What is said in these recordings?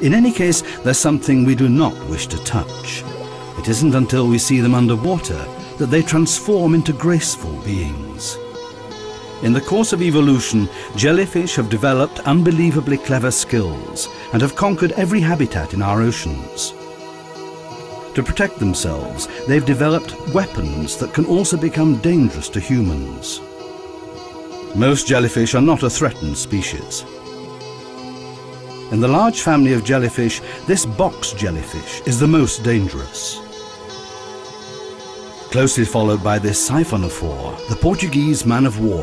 In any case, there's something we do not wish to touch. It isn't until we see them underwater that they transform into graceful beings. In the course of evolution, jellyfish have developed unbelievably clever skills and have conquered every habitat in our oceans. To protect themselves, they've developed weapons that can also become dangerous to humans. Most jellyfish are not a threatened species. In the large family of jellyfish, this box jellyfish is the most dangerous. Closely followed by this siphonophore, the Portuguese man-of-war.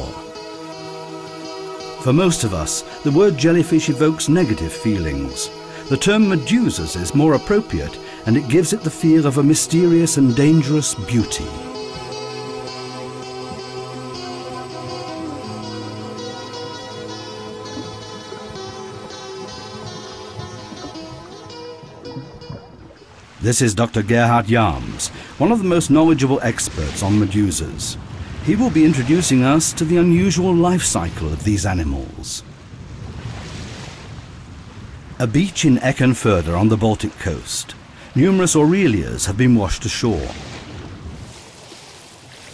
For most of us, the word jellyfish evokes negative feelings. The term medusas is more appropriate, and it gives it the feel of a mysterious and dangerous beauty. This is Dr. Gerhard Jarms, one of the most knowledgeable experts on medusas. He will be introducing us to the unusual life cycle of these animals. A beach in Eckernförde on the Baltic coast. Numerous Aurelias have been washed ashore.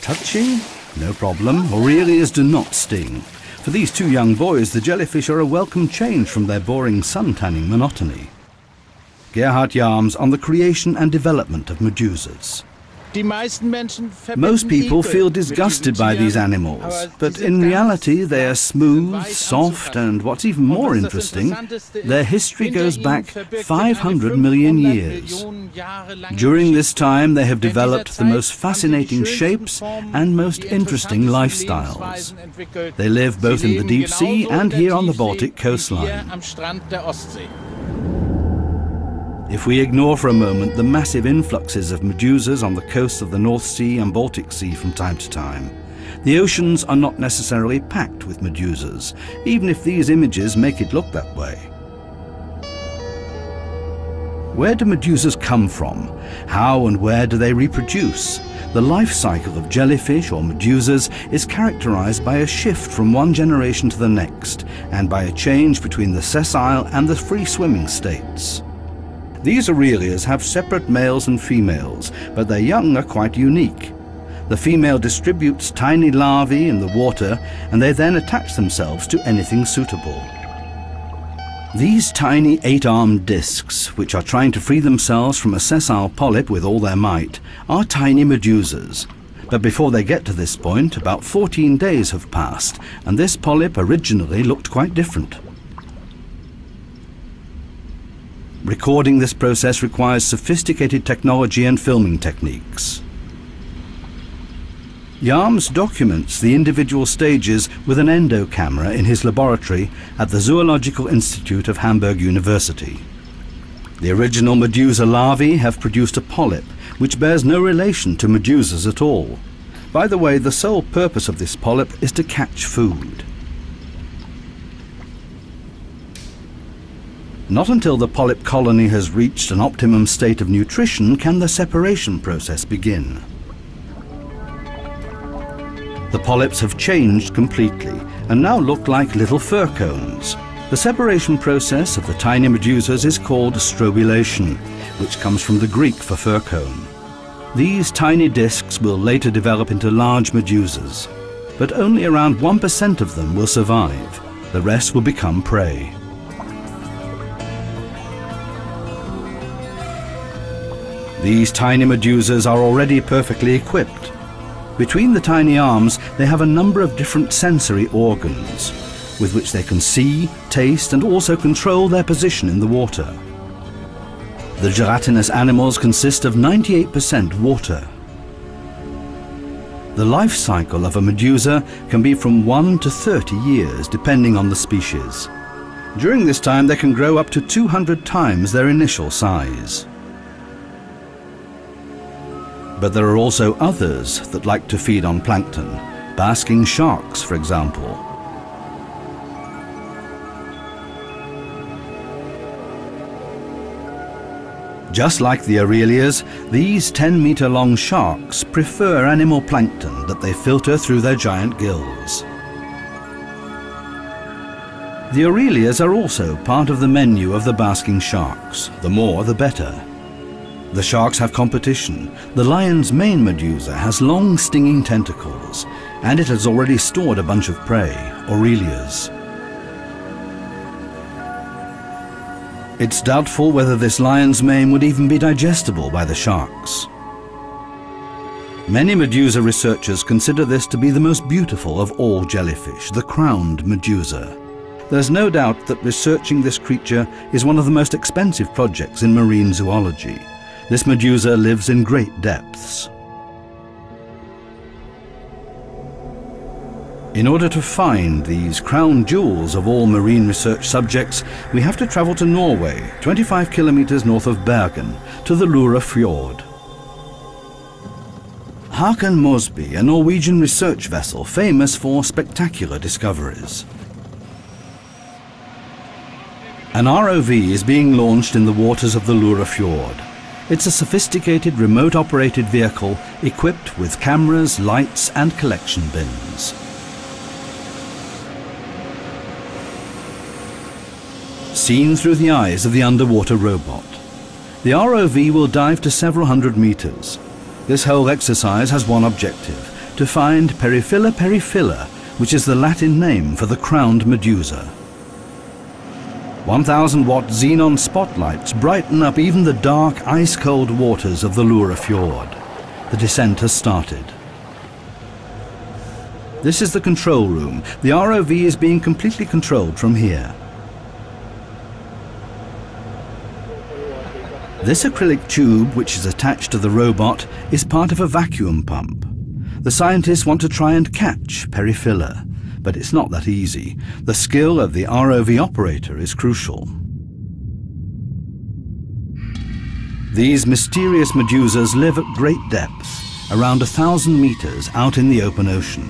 Touching? No problem. Aurelias do not sting. For these two young boys, the jellyfish are a welcome change from their boring sun-tanning monotony. Gerhard Jarms on the creation and development of medusas. Most people feel disgusted by these animals, but in reality they are smooth, soft, and what's even more interesting, their history goes back 500 million years. During this time they have developed the most fascinating shapes and most interesting lifestyles. They live both in the deep sea and here on the Baltic coastline. If we ignore for a moment the massive influxes of medusas on the coasts of the North Sea and Baltic Sea from time to time, the oceans are not necessarily packed with medusas, even if these images make it look that way. Where do medusas come from? How and where do they reproduce? The life cycle of jellyfish or medusas is characterized by a shift from one generation to the next, and by a change between the sessile and the free-swimming states. These Aurelias have separate males and females, but their young are quite unique. The female distributes tiny larvae in the water, and they then attach themselves to anything suitable. These tiny 8-armed discs, which are trying to free themselves from a sessile polyp with all their might, are tiny medusas. But before they get to this point, about 14 days have passed, and this polyp originally looked quite different. Recording this process requires sophisticated technology and filming techniques. Jarms documents the individual stages with an endo camera in his laboratory at the Zoological Institute of Hamburg University. The original medusa larvae have produced a polyp, which bears no relation to medusas at all. By the way, the sole purpose of this polyp is to catch food. Not until the polyp colony has reached an optimum state of nutrition can the separation process begin. The polyps have changed completely and now look like little fur cones. The separation process of the tiny medusas is called strobulation, which comes from the Greek for fur cone. These tiny discs will later develop into large medusas, but only around 1% of them will survive. The rest will become prey. These tiny medusas are already perfectly equipped. Between the tiny arms, they have a number of different sensory organs, with which they can see, taste, and also control their position in the water. The gelatinous animals consist of 98% water. The life cycle of a medusa can be from 1 to 30 years, depending on the species. During this time, they can grow up to 200 times their initial size. But there are also others that like to feed on plankton, basking sharks, for example. Just like the Aurelias, these 10-meter-long sharks prefer animal plankton that they filter through their giant gills. The Aurelias are also part of the menu of the basking sharks. The more, the better. The sharks have competition. The lion's main medusa has long stinging tentacles, and it has already stored a bunch of prey, Aurelias. It's doubtful whether this lion's mane would even be digestible by the sharks. Many medusa researchers consider this to be the most beautiful of all jellyfish, the crowned medusa. There's no doubt that researching this creature is one of the most expensive projects in marine zoology. This medusa lives in great depths. In order to find these crown jewels of all marine research subjects, we have to travel to Norway, 25 kilometers north of Bergen, to the Lura Fjord. Haakon Mosby, a Norwegian research vessel famous for spectacular discoveries. An ROV is being launched in the waters of the Lura Fjord. It's a sophisticated remote-operated vehicle equipped with cameras, lights and collection bins. Seen through the eyes of the underwater robot. The ROV will dive to several hundred meters. This whole exercise has one objective: to find Periphylla periphylla, which is the Latin name for the crowned medusa. 1,000-watt xenon spotlights brighten up even the dark, ice-cold waters of the Lura Fjord. The descent has started. This is the control room. The ROV is being completely controlled from here. This acrylic tube, which is attached to the robot, is part of a vacuum pump. The scientists want to try and catch Periphylla, but it's not that easy. The skill of the ROV operator is crucial. These mysterious medusas live at great depths, around 1,000 meters out in the open ocean.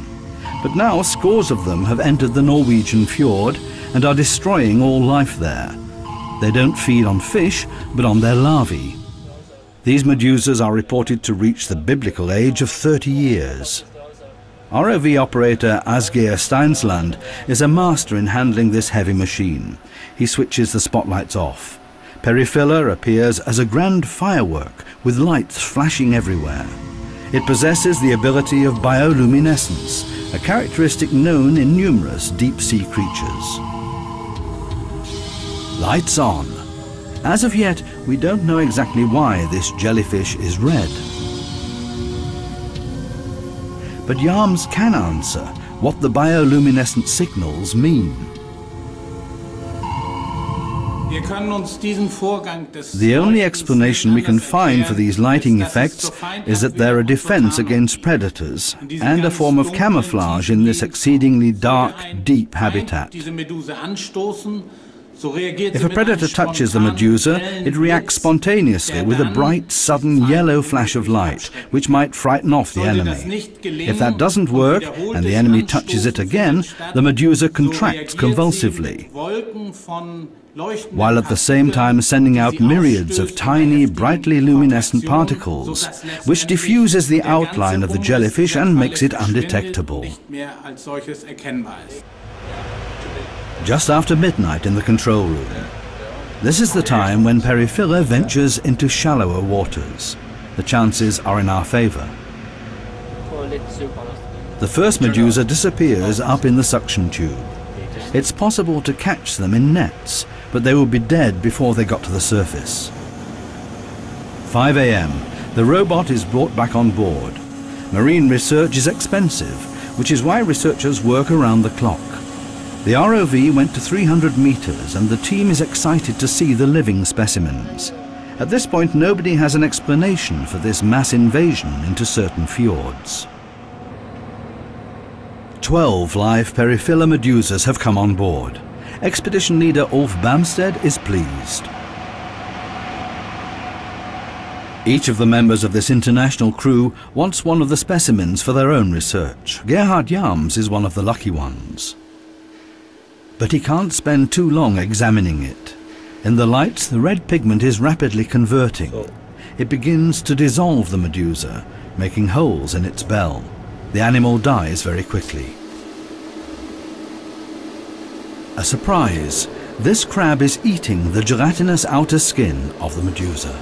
But now scores of them have entered the Norwegian fjord and are destroying all life there. They don't feed on fish, but on their larvae. These medusas are reported to reach the biblical age of 30 years. ROV operator Asgeir Steinsland is a master in handling this heavy machine. He switches the spotlights off. Periphylla appears as a grand firework with lights flashing everywhere. It possesses the ability of bioluminescence, a characteristic known in numerous deep-sea creatures. Lights on. As of yet, we don't know exactly why this jellyfish is red. But Yarms can answer what the bioluminescent signals mean. The only explanation we can find for these lighting effects is that they're a defense against predators and a form of camouflage in this exceedingly dark, deep habitat. If a predator touches the medusa, it reacts spontaneously with a bright, sudden yellow flash of light, which might frighten off the enemy. If that doesn't work, and the enemy touches it again, the medusa contracts convulsively, while at the same time sending out myriads of tiny, brightly luminescent particles, which diffuses the outline of the jellyfish and makes it undetectable. Just after midnight in the control room. This is the time when Periphylla ventures into shallower waters. The chances are in our favor. The first medusa disappears up in the suction tube. It's possible to catch them in nets, but they would be dead before they got to the surface. 5 a.m. The robot is brought back on board. Marine research is expensive, which is why researchers work around the clock. The ROV went to 300 meters and the team is excited to see the living specimens. At this point, nobody has an explanation for this mass invasion into certain fjords. 12 live Periphylla medusas have come on board. Expedition leader Ulf Bamsted is pleased. Each of the members of this international crew wants one of the specimens for their own research. Gerhard Yarms is one of the lucky ones. But he can't spend too long examining it. In the lights, the red pigment is rapidly converting. It begins to dissolve the medusa, making holes in its bell. The animal dies very quickly. A surprise. This crab is eating the gelatinous outer skin of the medusa.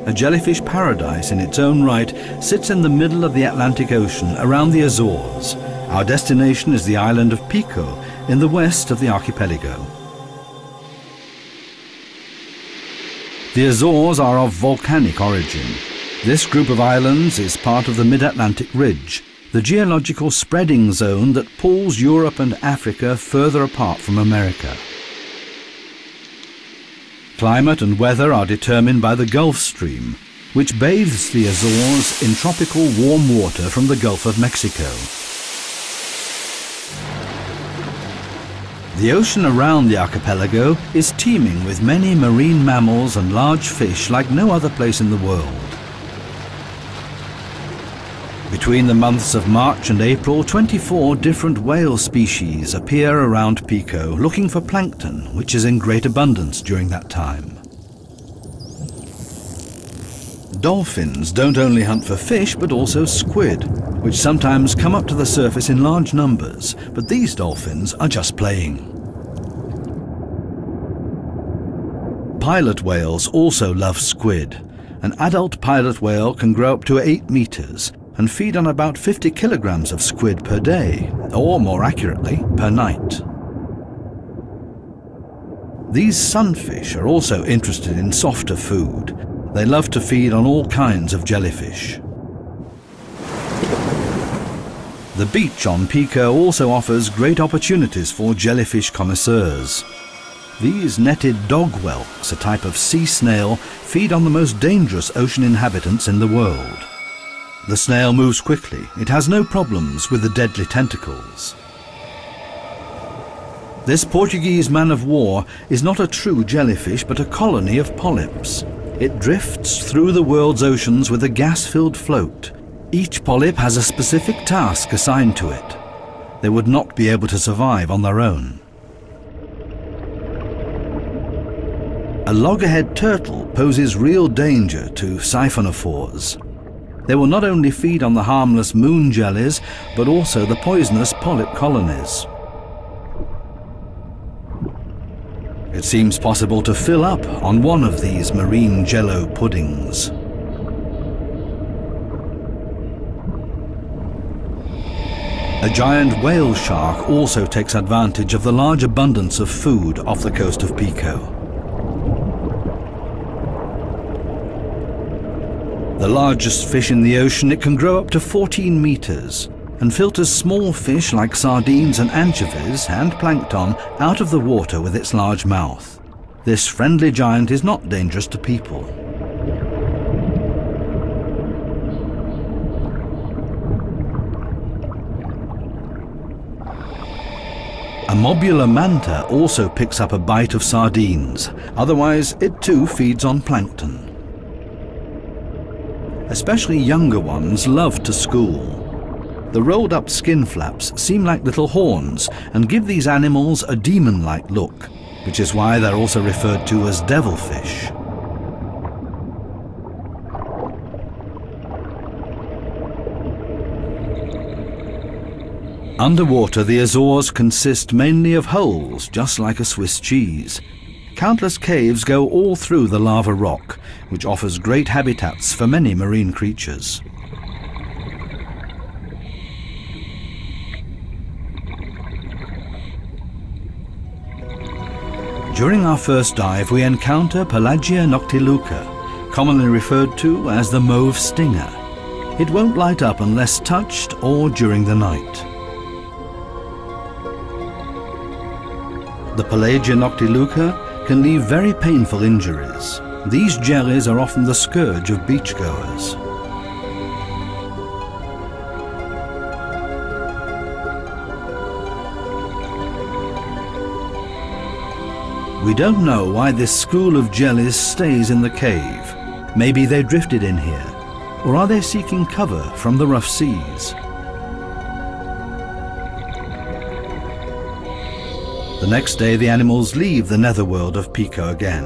A jellyfish paradise in its own right sits in the middle of the Atlantic Ocean around the Azores. Our destination is the island of Pico in the west of the archipelago. The Azores are of volcanic origin. This group of islands is part of the Mid-Atlantic Ridge, the geological spreading zone that pulls Europe and Africa further apart from America. Climate and weather are determined by the Gulf Stream, which bathes the Azores in tropical warm water from the Gulf of Mexico. The ocean around the archipelago is teeming with many marine mammals and large fish like no other place in the world. Between the months of March and April, 24 different whale species appear around Pico looking for plankton, which is in great abundance during that time. Dolphins don't only hunt for fish but also squid, which sometimes come up to the surface in large numbers, but these dolphins are just playing. Pilot whales also love squid. An adult pilot whale can grow up to 8 meters and feed on about 50 kilograms of squid per day, or more accurately, per night. These sunfish are also interested in softer food. They love to feed on all kinds of jellyfish. The beach on Pico also offers great opportunities for jellyfish connoisseurs. These netted dog whelks, a type of sea snail, feed on the most dangerous ocean inhabitants in the world. The snail moves quickly. It has no problems with the deadly tentacles. This Portuguese man-of-war is not a true jellyfish but a colony of polyps. It drifts through the world's oceans with a gas-filled float. Each polyp has a specific task assigned to it. They would not be able to survive on their own. A loggerhead turtle poses real danger to siphonophores. They will not only feed on the harmless moon jellies, but also the poisonous polyp colonies. It seems possible to fill up on one of these marine jello puddings. A giant whale shark also takes advantage of the large abundance of food off the coast of Pico. The largest fish in the ocean, it can grow up to 14 meters and filters small fish like sardines and anchovies and plankton out of the water with its large mouth. This friendly giant is not dangerous to people. A mobular manta also picks up a bite of sardines, otherwise it too feeds on plankton. Especially younger ones love to school. The rolled up skin flaps seem like little horns and give these animals a demon-like look, which is why they're also referred to as devilfish. Underwater, the Azores consist mainly of holes, just like a Swiss cheese. Countless caves go all through the lava rock, which offers great habitats for many marine creatures. During our first dive, we encounter Pelagia noctiluca, commonly referred to as the mauve stinger. It won't light up unless touched or during the night. The Pelagia noctiluca can leave very painful injuries. These jellies are often the scourge of beachgoers. We don't know why this school of jellies stays in the cave. Maybe they drifted in here, or are they seeking cover from the rough seas? The next day the animals leave the netherworld of Pico again.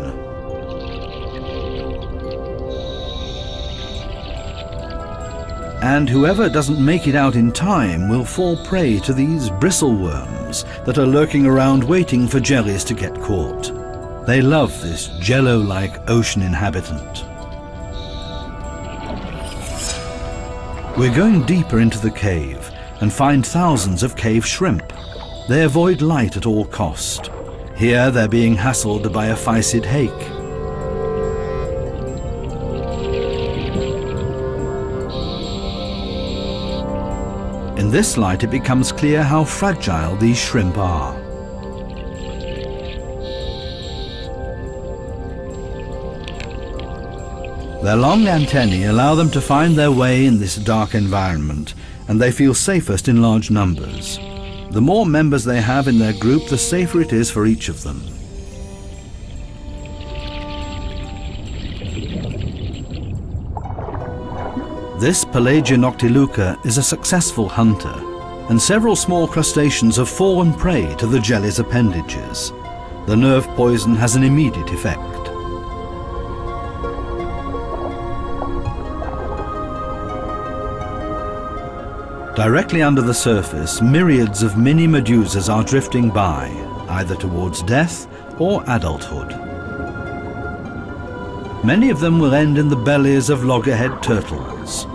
and whoever doesn't make it out in time will fall prey to these bristleworms that are lurking around waiting for jellies to get caught. They love this jello-like ocean inhabitant. We're going deeper into the cave and find thousands of cave shrimp. They avoid light at all cost. Here they're being hassled by a phycid hake. In this light it becomes clear how fragile these shrimp are. Their long antennae allow them to find their way in this dark environment, and they feel safest in large numbers. The more members they have in their group, the safer it is for each of them. This Pelagia noctiluca is a successful hunter, and several small crustaceans have fallen prey to the jelly's appendages. The nerve poison has an immediate effect. Directly under the surface, myriads of mini medusas are drifting by, either towards death or adulthood. Many of them will end in the bellies of loggerhead turtles.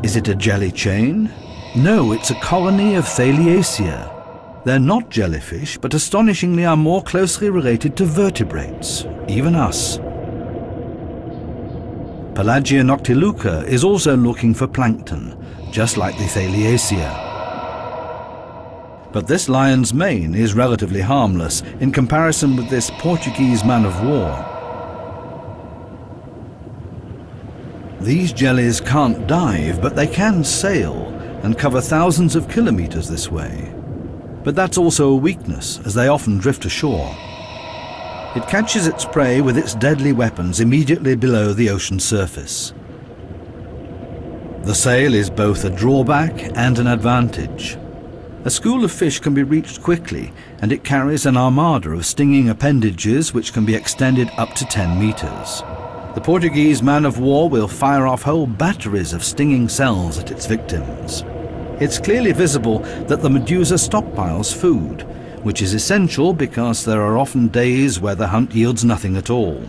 Is it a jelly chain? No, it's a colony of Thaliacea. They're not jellyfish, but astonishingly are more closely related to vertebrates, even us. Pelagia noctiluca is also looking for plankton, just like the Thaliacea. But this lion's mane is relatively harmless in comparison with this Portuguese man of war. These jellies can't dive, but they can sail and cover thousands of kilometers this way. But that's also a weakness, as they often drift ashore. It catches its prey with its deadly weapons immediately below the ocean surface. The sail is both a drawback and an advantage. A school of fish can be reached quickly, and it carries an armada of stinging appendages which can be extended up to 10 meters. The Portuguese man of war will fire off whole batteries of stinging cells at its victims. It's clearly visible that the medusa stockpiles food, which is essential because there are often days where the hunt yields nothing at all.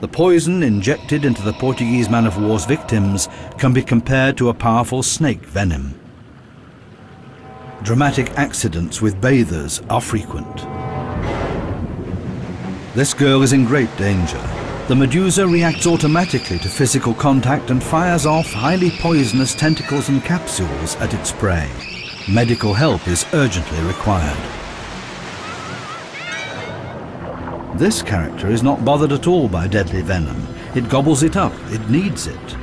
The poison injected into the Portuguese man of war's victims can be compared to a powerful snake venom. Dramatic accidents with bathers are frequent. This girl is in great danger. The medusa reacts automatically to physical contact and fires off highly poisonous tentacles and capsules at its prey. Medical help is urgently required. This character is not bothered at all by deadly venom. It gobbles it up, it needs it.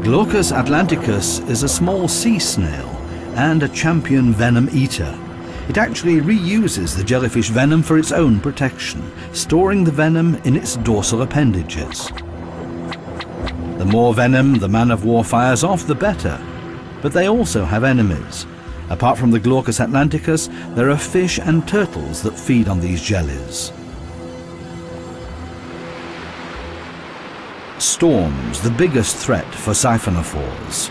Glaucus atlanticus is a small sea snail and a champion venom eater. It actually reuses the jellyfish venom for its own protection, storing the venom in its dorsal appendages. The more venom the man of war fires off, the better. But they also have enemies. Apart from the Glaucus atlanticus, there are fish and turtles that feed on these jellies. Storms, the biggest threat for siphonophores.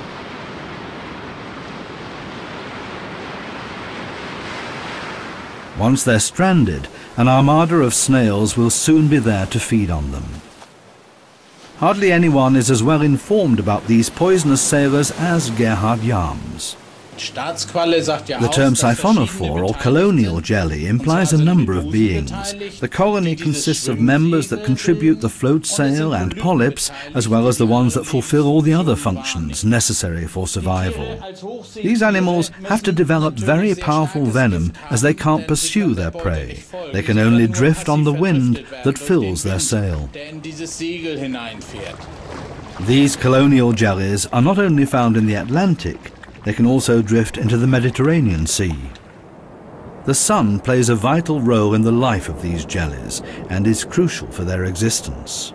Once they're stranded, an armada of snails will soon be there to feed on them. Hardly anyone is as well informed about these poisonous sailors as Gerhard Jahms. The term siphonophore or colonial jelly implies a number of beings. The colony consists of members that contribute the float sail and polyps, as well as the ones that fulfill all the other functions necessary for survival. These animals have to develop very powerful venom as they can't pursue their prey. They can only drift on the wind that fills their sail. These colonial jellies are not only found in the Atlantic, they can also drift into the Mediterranean Sea. The sun plays a vital role in the life of these jellies and is crucial for their existence.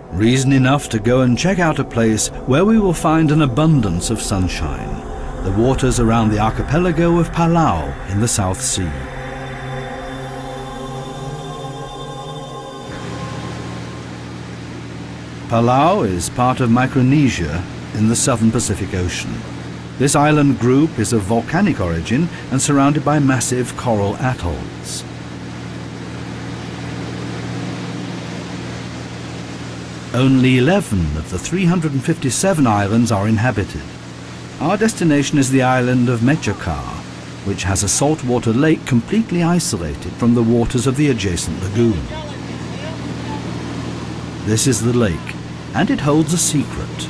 Reason enough to go and check out a place where we will find an abundance of sunshine. the waters around the archipelago of Palau in the South Sea. Palau is part of Micronesia in the southern Pacific Ocean. This island group is of volcanic origin and surrounded by massive coral atolls. Only 11 of the 357 islands are inhabited. Our destination is the island of Mechakar, which has a saltwater lake completely isolated from the waters of the adjacent lagoon. This is the lake, and it holds a secret.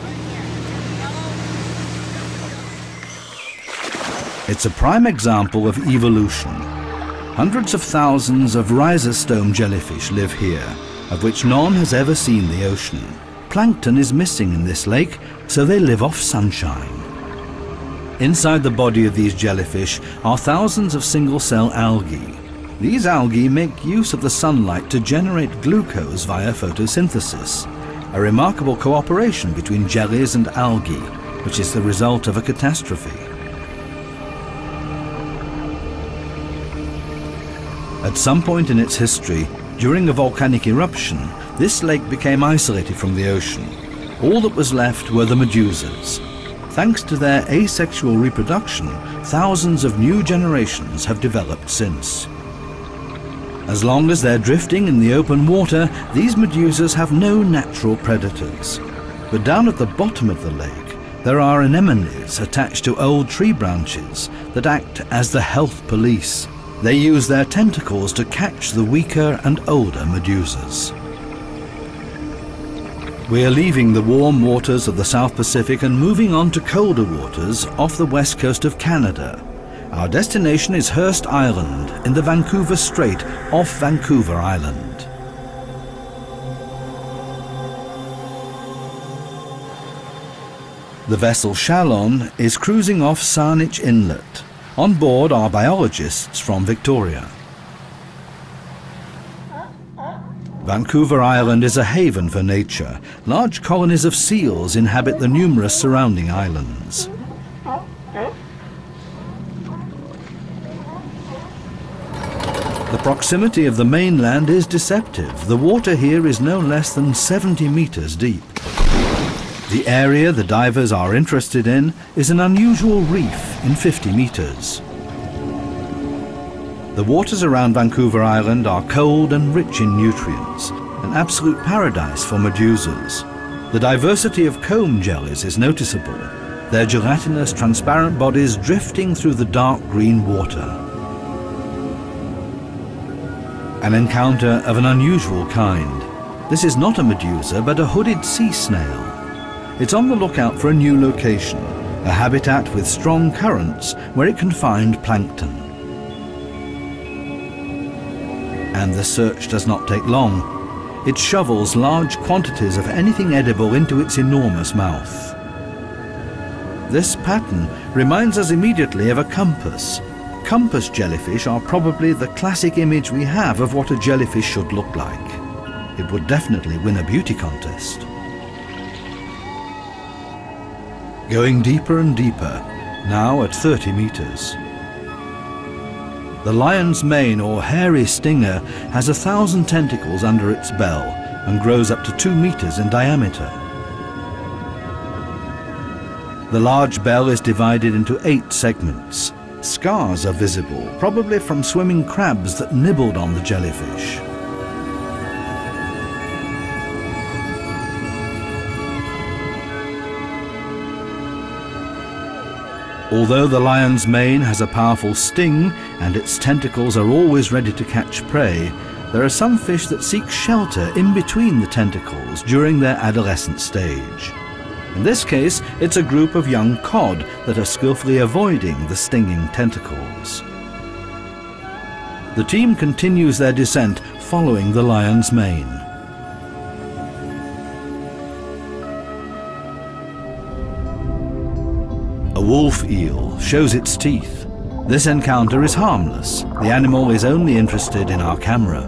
It's a prime example of evolution. Hundreds of thousands of rhizostome jellyfish live here, of which none has ever seen the ocean. Plankton is missing in this lake, so they live off sunshine. Inside the body of these jellyfish are thousands of single-cell algae. These algae make use of the sunlight to generate glucose via photosynthesis, a remarkable cooperation between jellies and algae, which is the result of a catastrophe. At some point in its history, during a volcanic eruption, this lake became isolated from the ocean. All that was left were the medusas. Thanks to their asexual reproduction, thousands of new generations have developed since. As long as they're drifting in the open water, these medusas have no natural predators. But down at the bottom of the lake, there are anemones attached to old tree branches that act as the health police. They use their tentacles to catch the weaker and older medusas. We are leaving the warm waters of the South Pacific and moving on to colder waters off the west coast of Canada. Our destination is Hearst Island in the Vancouver Strait off Vancouver Island. The vessel Shallon is cruising off Saanich Inlet. On board are biologists from Victoria. Vancouver Island is a haven for nature. Large colonies of seals inhabit the numerous surrounding islands. The proximity of the mainland is deceptive. The water here is no less than 70 meters deep. The area the divers are interested in is an unusual reef in 50 meters. The waters around Vancouver Island are cold and rich in nutrients, an absolute paradise for medusas. The diversity of comb jellies is noticeable, their gelatinous transparent bodies drifting through the dark green water. An encounter of an unusual kind. This is not a medusa, but a hooded sea snail. It's on the lookout for a new location, a habitat with strong currents where it can find plankton. And the search does not take long. It shovels large quantities of anything edible into its enormous mouth. This pattern reminds us immediately of a compass. Compass jellyfish are probably the classic image we have of what a jellyfish should look like. It would definitely win a beauty contest. Going deeper and deeper, now at 30 meters. The lion's mane, or hairy stinger, has 1,000 tentacles under its bell and grows up to 2 meters in diameter. The large bell is divided into 8 segments. Scars are visible, probably from swimming crabs that nibbled on the jellyfish. Although the lion's mane has a powerful sting and its tentacles are always ready to catch prey, there are some fish that seek shelter in between the tentacles during their adolescent stage. In this case, it's a group of young cod that are skillfully avoiding the stinging tentacles. The team continues their descent following the lion's mane. A wolf eel shows its teeth. This encounter is harmless. The animal is only interested in our camera.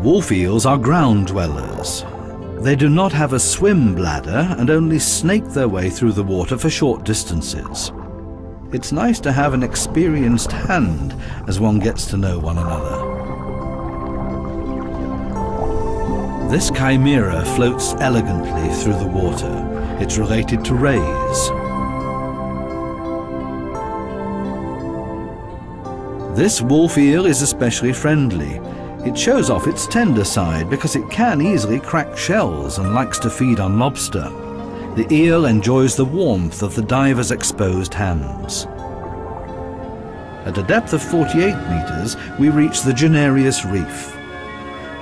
Wolf eels are ground dwellers. They do not have a swim bladder and only snake their way through the water for short distances. It's nice to have an experienced hand as one gets to know one another. This chimera floats elegantly through the water. It's related to rays. This wolf eel is especially friendly. It shows off its tender side because it can easily crack shells and likes to feed on lobster. The eel enjoys the warmth of the diver's exposed hands. At a depth of 48 meters, we reach the Genarius reef.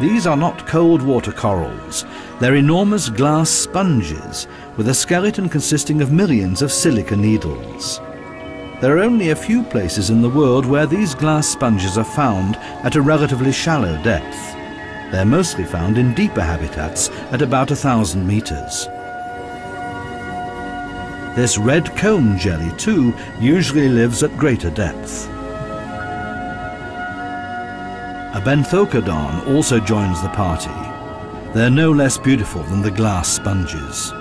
These are not cold water corals. They're enormous glass sponges with a skeleton consisting of millions of silica needles. There are only a few places in the world where these glass sponges are found at a relatively shallow depth. They're mostly found in deeper habitats at about 1,000 meters. This red comb jelly, too, usually lives at greater depth. A benthocodon also joins the party. They're no less beautiful than the glass sponges.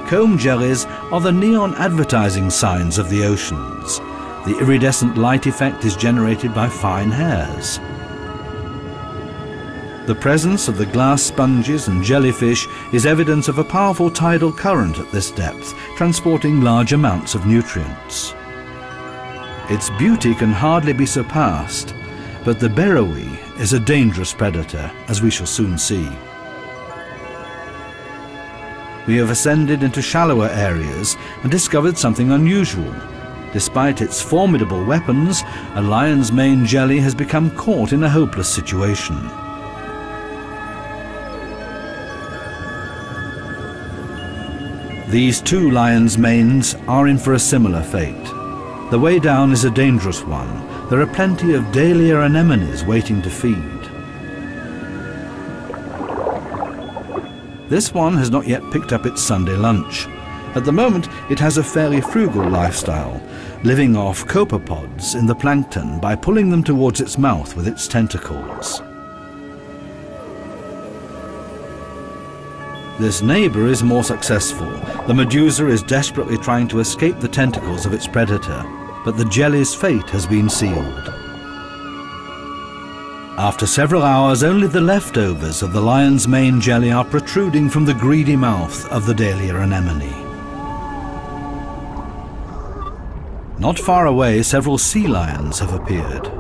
Comb jellies are the neon advertising signs of the oceans. The iridescent light effect is generated by fine hairs. The presence of the glass sponges and jellyfish is evidence of a powerful tidal current at this depth, transporting large amounts of nutrients. Its beauty can hardly be surpassed, but the beroe is a dangerous predator, as we shall soon see. We have ascended into shallower areas and discovered something unusual. Despite its formidable weapons, a lion's mane jelly has become caught in a hopeless situation. These two lion's manes are in for a similar fate. The way down is a dangerous one. There are plenty of dahlia anemones waiting to feed. This one has not yet picked up its Sunday lunch. At the moment, it has a fairly frugal lifestyle, living off copepods in the plankton by pulling them towards its mouth with its tentacles. This neighbor is more successful. The medusa is desperately trying to escape the tentacles of its predator, but the jelly's fate has been sealed. After several hours, only the leftovers of the lion's mane jelly are protruding from the greedy mouth of the dahlia anemone. Not far away, several sea lions have appeared.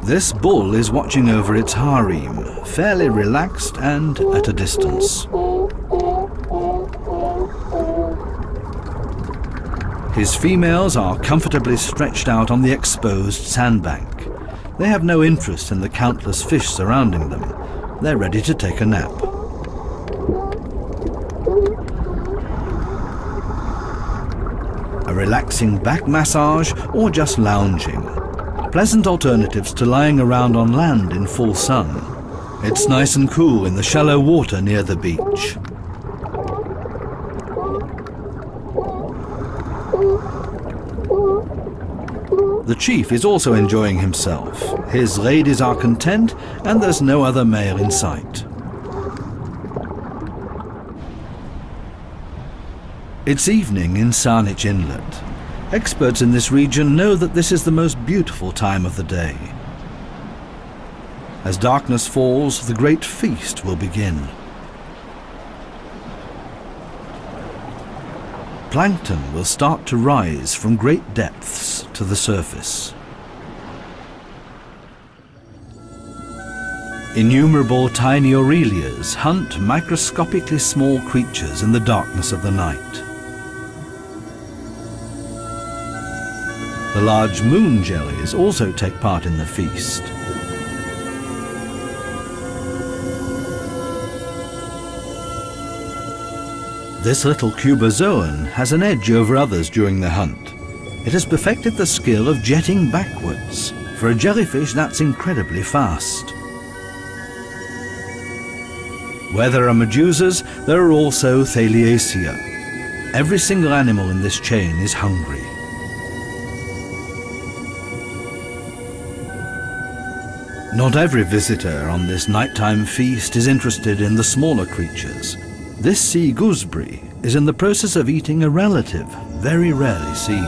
This bull is watching over its harem, fairly relaxed and at a distance. His females are comfortably stretched out on the exposed sandbank. They have no interest in the countless fish surrounding them. They're ready to take a nap. A relaxing back massage or just lounging. Pleasant alternatives to lying around on land in full sun. It's nice and cool in the shallow water near the beach. The chief is also enjoying himself. His ladies are content and there's no other male in sight. It's evening in Saanich Inlet. Experts in this region know that this is the most beautiful time of the day. As darkness falls, the great feast will begin. Plankton will start to rise from great depths to the surface. Innumerable tiny Aurelias hunt microscopically small creatures in the darkness of the night. The large moon jellies also take part in the feast. This little cubozoan has an edge over others during the hunt. It has perfected the skill of jetting backwards. For a jellyfish, that's incredibly fast. Where there are medusas, there are also Thaliacea. Every single animal in this chain is hungry. Not every visitor on this nighttime feast is interested in the smaller creatures. This sea gooseberry is in the process of eating a relative very rarely seen.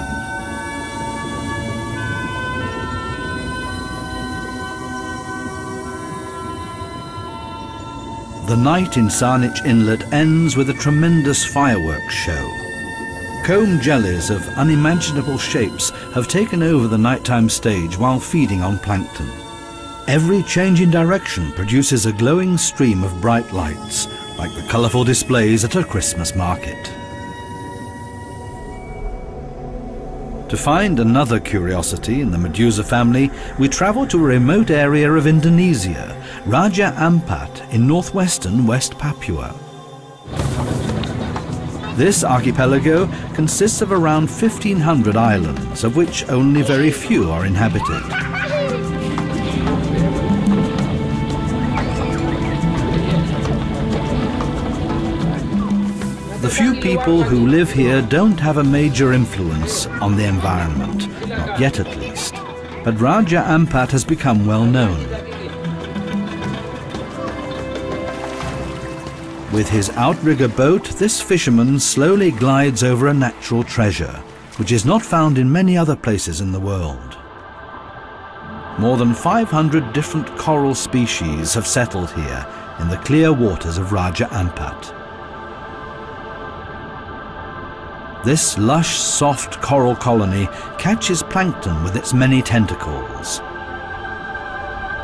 The night in Saanich Inlet ends with a tremendous fireworks show. Comb jellies of unimaginable shapes have taken over the nighttime stage while feeding on plankton. Every change in direction produces a glowing stream of bright lights, like the colourful displays at a Christmas market. To find another curiosity in the Medusa family, we travel to a remote area of Indonesia, Raja Ampat in northwestern West Papua. This archipelago consists of around 1,500 islands, of which only very few are inhabited. The few people who live here don't have a major influence on the environment, not yet at least. But Raja Ampat has become well known. With his outrigger boat, this fisherman slowly glides over a natural treasure, which is not found in many other places in the world. More than 500 different coral species have settled here in the clear waters of Raja Ampat. This lush, soft coral colony catches plankton with its many tentacles.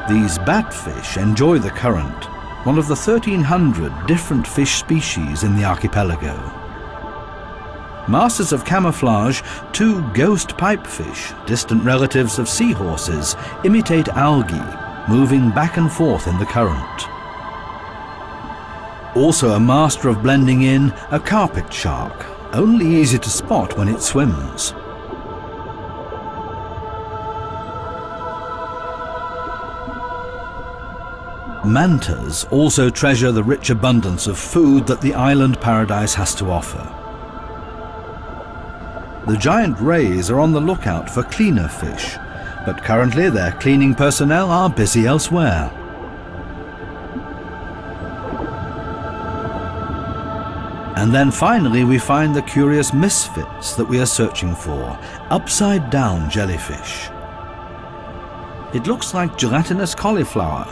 These batfish enjoy the current, one of the 1,300 different fish species in the archipelago. Masters of camouflage, two ghost pipefish, distant relatives of seahorses, imitate algae, moving back and forth in the current. Also a master of blending in, a carpet shark, only easy to spot when it swims. Mantas also treasure the rich abundance of food that the island paradise has to offer. The giant rays are on the lookout for cleaner fish, but currently their cleaning personnel are busy elsewhere. And then finally we find the curious misfits that we are searching for, upside-down jellyfish. It looks like gelatinous cauliflower,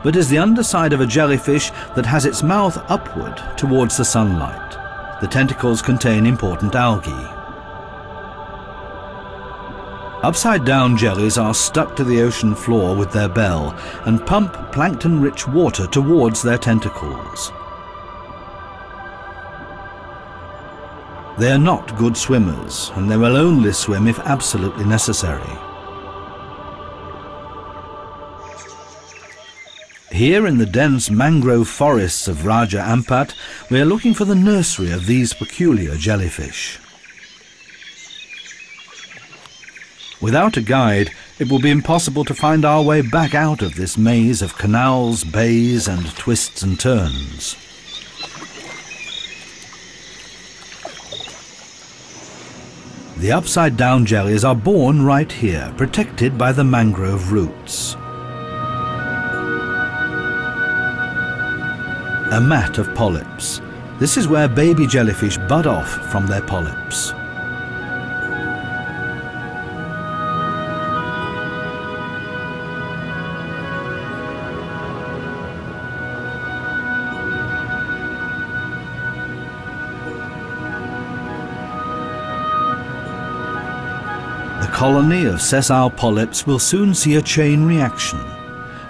but is the underside of a jellyfish that has its mouth upward towards the sunlight. The tentacles contain important algae. Upside-down jellies are stuck to the ocean floor with their bell and pump plankton-rich water towards their tentacles. They are not good swimmers, and they will only swim if absolutely necessary. Here in the dense mangrove forests of Raja Ampat, we are looking for the nursery of these peculiar jellyfish. Without a guide, it will be impossible to find our way back out of this maze of canals, bays, and twists and turns. The upside-down jellies are born right here, protected by the mangrove roots. A mat of polyps. This is where baby jellyfish bud off from their polyps. The colony of sessile polyps will soon see a chain reaction.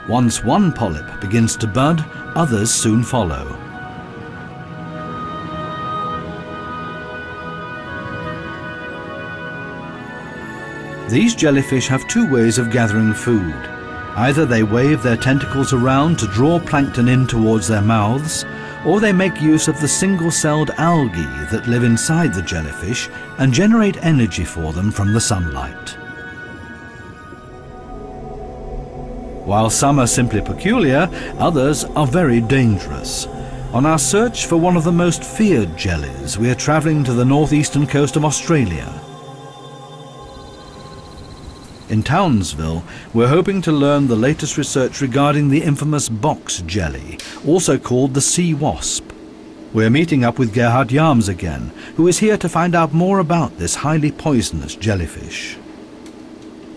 Once one polyp begins to bud, others soon follow. These jellyfish have two ways of gathering food. Either they wave their tentacles around to draw plankton in towards their mouths, or they make use of the single-celled algae that live inside the jellyfish and generate energy for them from the sunlight. While some are simply peculiar, others are very dangerous. On our search for one of the most feared jellies, we are travelling to the northeastern coast of Australia. In Townsville, we're hoping to learn the latest research regarding the infamous box jelly, also called the sea wasp. We're meeting up with Gerhard Yarms again, who is here to find out more about this highly poisonous jellyfish.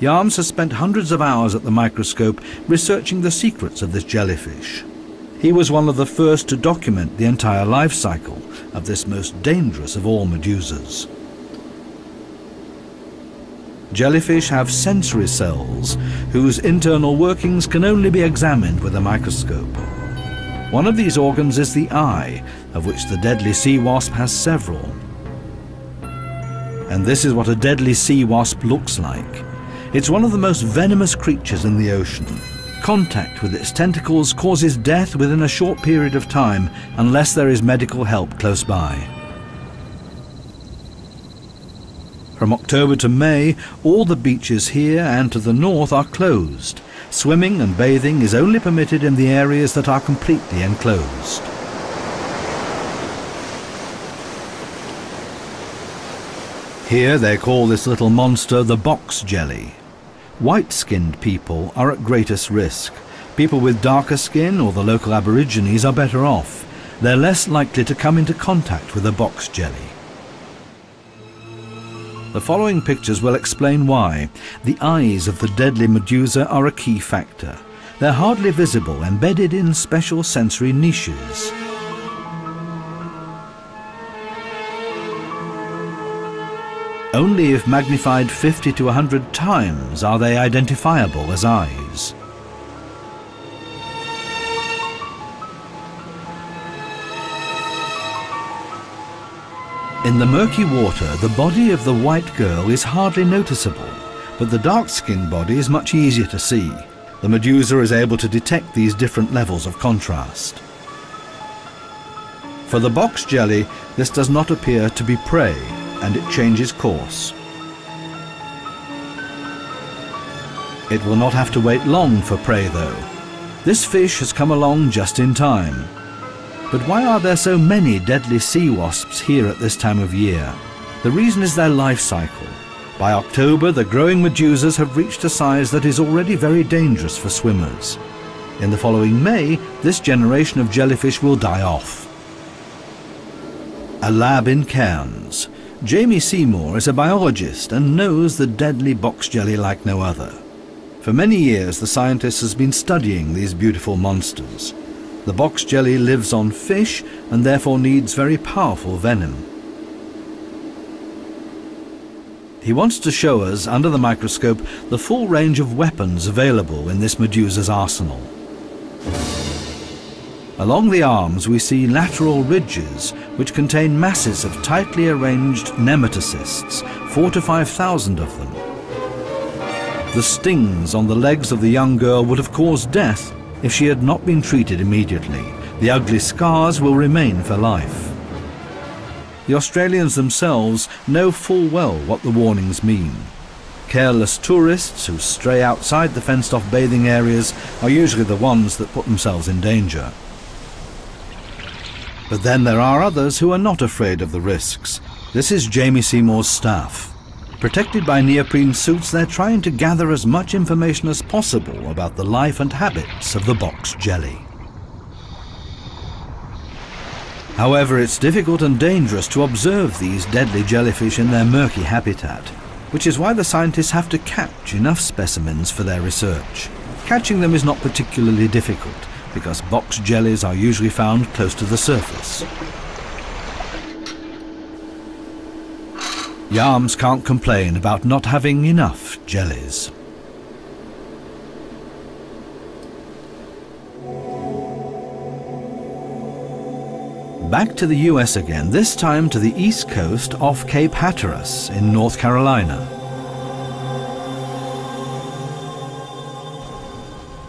Yarms has spent hundreds of hours at the microscope researching the secrets of this jellyfish. He was one of the first to document the entire life cycle of this most dangerous of all medusas. Jellyfish have sensory cells whose internal workings can only be examined with a microscope. One of these organs is the eye, of which the deadly sea wasp has several. And this is what a deadly sea wasp looks like. It's one of the most venomous creatures in the ocean. Contact with its tentacles causes death within a short period of time unless there is medical help close by. From October to May, all the beaches here and to the north are closed. Swimming and bathing is only permitted in the areas that are completely enclosed. Here they call this little monster the box jelly. White-skinned people are at greatest risk. People with darker skin or the local aborigines are better off. They're less likely to come into contact with a box jelly. The following pictures will explain why. The eyes of the deadly medusa are a key factor. They're hardly visible, embedded in special sensory niches. Only if magnified 50 to 100 times are they identifiable as eyes. In the murky water, the body of the white girl is hardly noticeable, but the dark-skinned body is much easier to see. The medusa is able to detect these different levels of contrast. For the box jelly, this does not appear to be prey, and it changes course. It will not have to wait long for prey, though. This fish has come along just in time. But why are there so many deadly sea wasps here at this time of year? The reason is their life cycle. By October, the growing medusas have reached a size that is already very dangerous for swimmers. In the following May, this generation of jellyfish will die off. A lab in Cairns. Jamie Seymour is a biologist and knows the deadly box jelly like no other. For many years, the scientist has been studying these beautiful monsters. The box jelly lives on fish and therefore needs very powerful venom. He wants to show us, under the microscope, the full range of weapons available in this medusa's arsenal. Along the arms we see lateral ridges which contain masses of tightly arranged nematocysts, 4,000 to 5,000 of them. The stings on the legs of the young girl would have caused death if she had not been treated immediately. The ugly scars will remain for life. The Australians themselves know full well what the warnings mean. Careless tourists who stray outside the fenced-off bathing areas are usually the ones that put themselves in danger. But then there are others who are not afraid of the risks. This is Jamie Seymour's staff. Protected by neoprene suits, they're trying to gather as much information as possible about the life and habits of the box jelly. However, it's difficult and dangerous to observe these deadly jellyfish in their murky habitat, which is why the scientists have to catch enough specimens for their research. Catching them is not particularly difficult, because box jellies are usually found close to the surface. Yarms can't complain about not having enough jellies. Back to the US again, this time to the east coast off Cape Hatteras in North Carolina.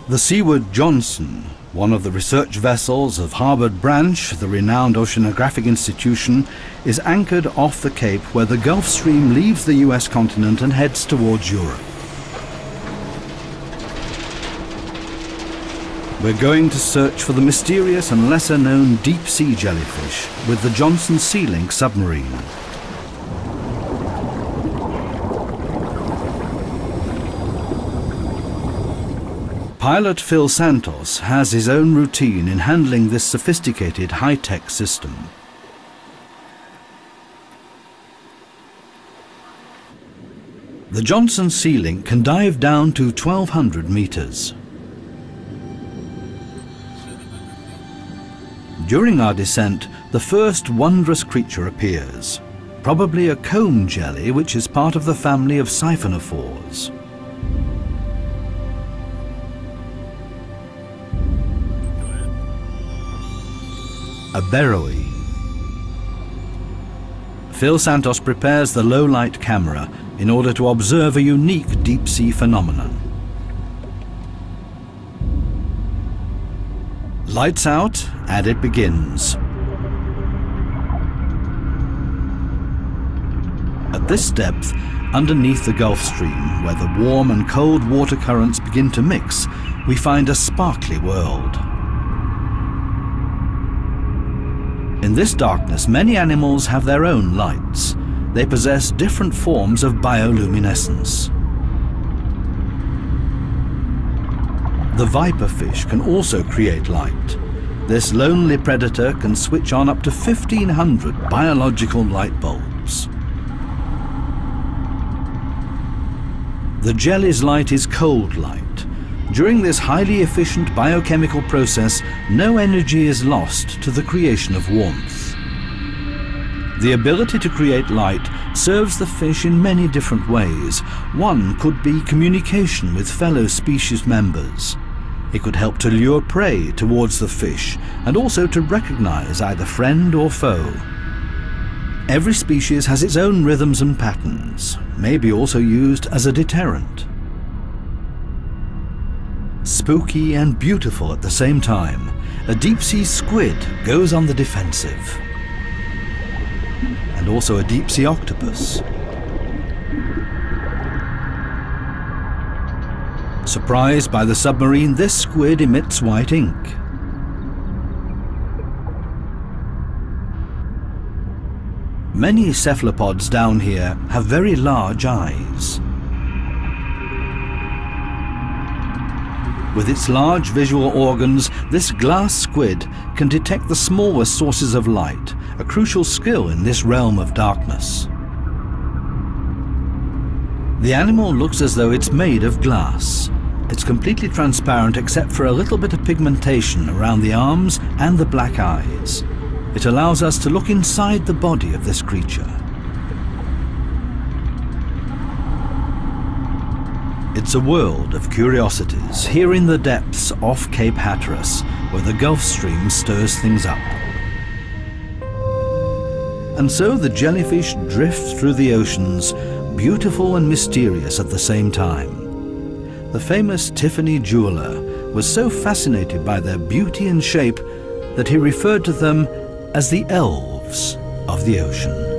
The Seaward Johnson, one of the research vessels of Harvard Branch, the renowned oceanographic institution, is anchored off the Cape where the Gulf Stream leaves the US continent and heads towards Europe. We're going to search for the mysterious and lesser-known deep-sea jellyfish with the Johnson Sea Link submarine. Pilot Phil Santos has his own routine in handling this sophisticated high-tech system. The Johnson Sea Link can dive down to 1,200 meters. During our descent, the first wondrous creature appears, probably a comb jelly which is part of the family of siphonophores. A Beroe. Phil Santos prepares the low-light camera in order to observe a unique deep-sea phenomenon. Lights out, and it begins. At this depth, underneath the Gulf Stream, where the warm and cold water currents begin to mix, we find a sparkly world. In this darkness, many animals have their own lights. They possess different forms of bioluminescence. The viper fish can also create light. This lonely predator can switch on up to 1,500 biological light bulbs. The jelly's light is cold light. During this highly efficient biochemical process, no energy is lost to the creation of warmth. The ability to create light serves the fish in many different ways. One could be communication with fellow species members. It could help to lure prey towards the fish and also to recognize either friend or foe. Every species has its own rhythms and patterns, may be also used as a deterrent. Spooky and beautiful at the same time, a deep-sea squid goes on the defensive. And also a deep-sea octopus. Surprised by the submarine, this squid emits white ink. Many cephalopods down here have very large eyes. With its large visual organs, this glass squid can detect the smallest sources of light, a crucial skill in this realm of darkness. The animal looks as though it's made of glass. It's completely transparent except for a little bit of pigmentation around the arms and the black eyes. It allows us to look inside the body of this creature. It's a world of curiosities here in the depths off Cape Hatteras, where the Gulf Stream stirs things up. And so the jellyfish drift through the oceans, beautiful and mysterious at the same time. The famous Tiffany jeweler was so fascinated by their beauty and shape that he referred to them as the elves of the ocean.